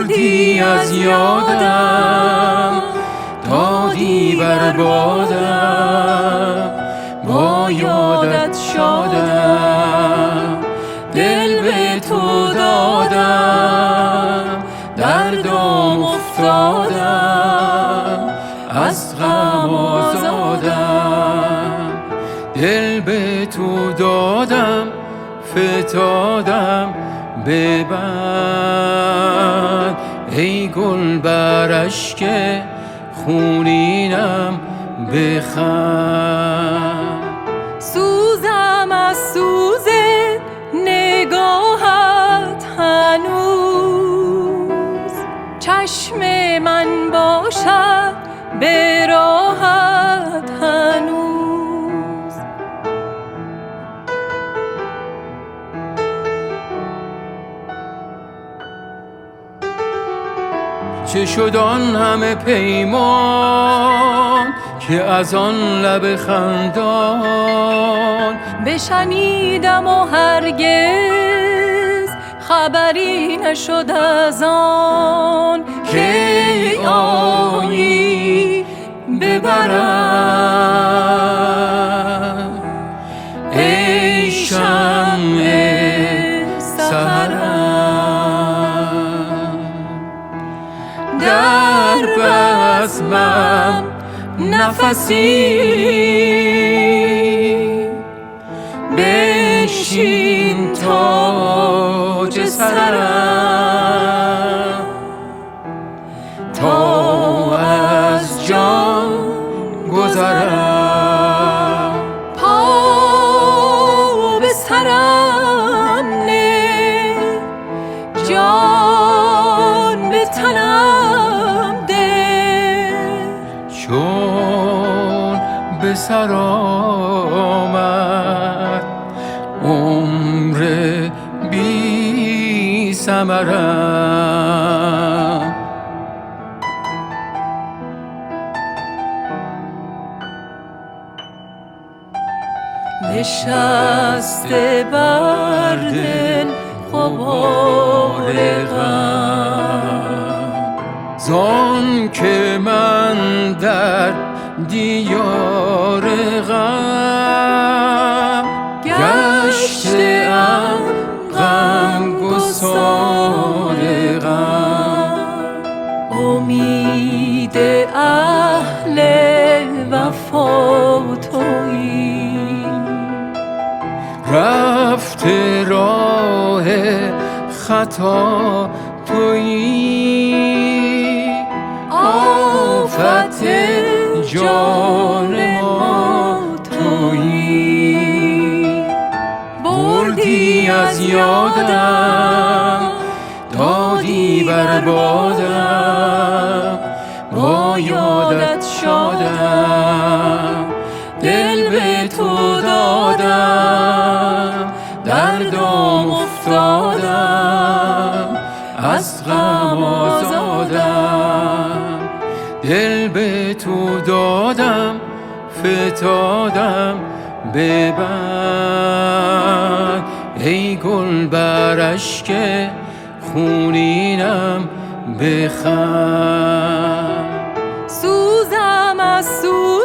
بردی از یادم، دادی بر بادم، با یادت شادم. دل به تو دادم، دردم افتادم، از غم آزادم. دل به تو دادم، فتادم، ببند ای گل بر اشک خونینم بخند. سوزم از سوز نگاهت هنوز، چشم من باشد به راهت هنوز. چه شد آن همه پیمان که از آن لب خندان بشنیدم و هرگز خبری نشد از آن که آیی ببرم. ای شمع سحرم، در بزمم نفسی، بشین تاج سرم، تا از جان گذرم. پا به سرم نه، جان به تنم ده. چون به سر آمد عمر بی ثمرم. نشسته بر دل غبار غم، زان که من در دیار غم گشته ام، غم گسار غم. امید اهل وفا تویی، رفته راه خطا تویی. آفت جان ما تویی. بردی از یادم، دادی بر بادم، با یادت شادم. دل به تو دادم، دردم افتادم، از غم آزادم. دل به تو دادم، فتادم، ببند ای گل بر اشک خونینم بخند. سوزم از سوز